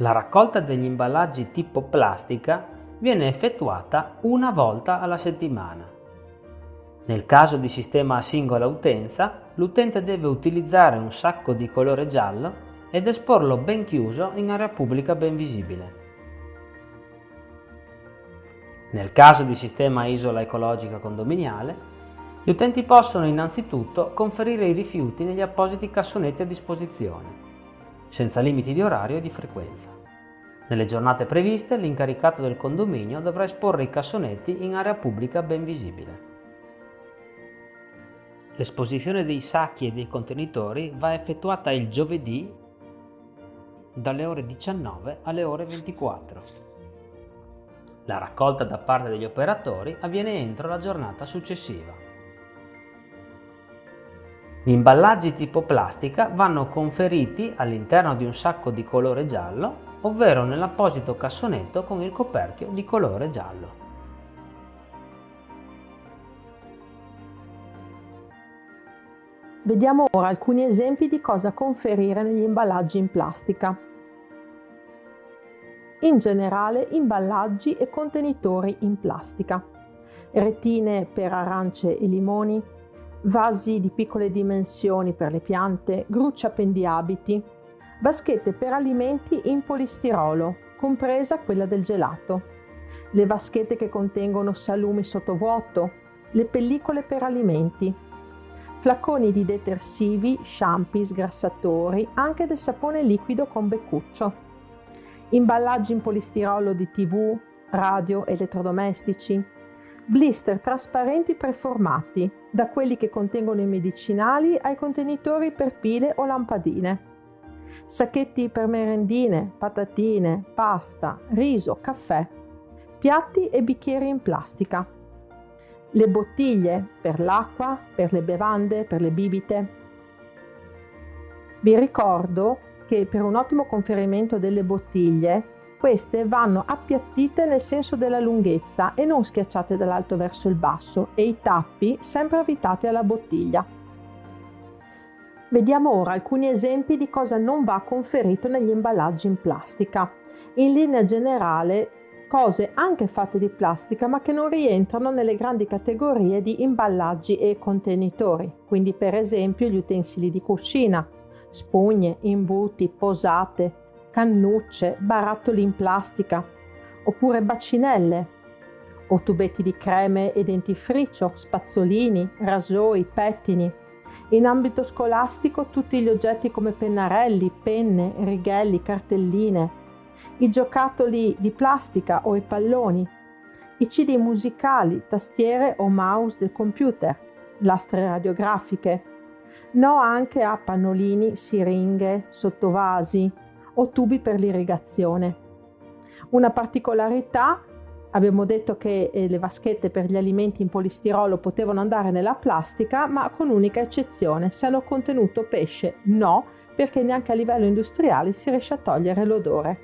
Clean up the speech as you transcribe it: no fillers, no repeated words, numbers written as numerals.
La raccolta degli imballaggi tipo plastica viene effettuata una volta alla settimana. Nel caso di sistema a singola utenza, l'utente deve utilizzare un sacco di colore giallo ed esporlo ben chiuso in area pubblica ben visibile. Nel caso di sistema isola ecologica condominiale, gli utenti possono innanzitutto conferire i rifiuti negli appositi cassonetti a disposizione, senza limiti di orario e di frequenza. Nelle giornate previste, l'incaricato del condominio dovrà esporre i cassonetti in area pubblica ben visibile. L'esposizione dei sacchi e dei contenitori va effettuata il giovedì dalle ore 19 alle ore 24. La raccolta da parte degli operatori avviene entro la giornata successiva. Gli imballaggi tipo plastica vanno conferiti all'interno di un sacco di colore giallo, ovvero nell'apposito cassonetto con il coperchio di colore giallo. Vediamo ora alcuni esempi di cosa conferire negli imballaggi in plastica. In generale, imballaggi e contenitori in plastica, retine per arance e limoni, vasi di piccole dimensioni per le piante, grucce appendiabiti, vaschette per alimenti in polistirolo, compresa quella del gelato, le vaschette che contengono salumi sottovuoto, le pellicole per alimenti, flaconi di detersivi, shampoo, sgrassatori, anche del sapone liquido con beccuccio, imballaggi in polistirolo di TV, radio, elettrodomestici, blister trasparenti preformati, da quelli che contengono i medicinali ai contenitori per pile o lampadine, sacchetti per merendine, patatine, pasta, riso, caffè, piatti e bicchieri in plastica, le bottiglie per l'acqua, per le bevande, per le bibite. Vi ricordo che per un ottimo conferimento delle bottiglie, queste vanno appiattite nel senso della lunghezza e non schiacciate dall'alto verso il basso, e i tappi sempre avvitati alla bottiglia. Vediamo ora alcuni esempi di cosa non va conferito negli imballaggi in plastica. In linea generale, cose anche fatte di plastica ma che non rientrano nelle grandi categorie di imballaggi e contenitori, quindi per esempio gli utensili di cucina, spugne, imbuti, posate, cannucce, barattoli in plastica, oppure bacinelle, o tubetti di creme e dentifricio, spazzolini, rasoi, pettini. In ambito scolastico tutti gli oggetti come pennarelli, penne, righelli, cartelline, i giocattoli di plastica o i palloni, i CD musicali, tastiere o mouse del computer, lastre radiografiche. No anche a pannolini, siringhe, sottovasi o tubi per l'irrigazione. Una particolarità, abbiamo detto che le vaschette per gli alimenti in polistirolo potevano andare nella plastica, ma con unica eccezione: se hanno contenuto pesce no, perché neanche a livello industriale si riesce a togliere l'odore.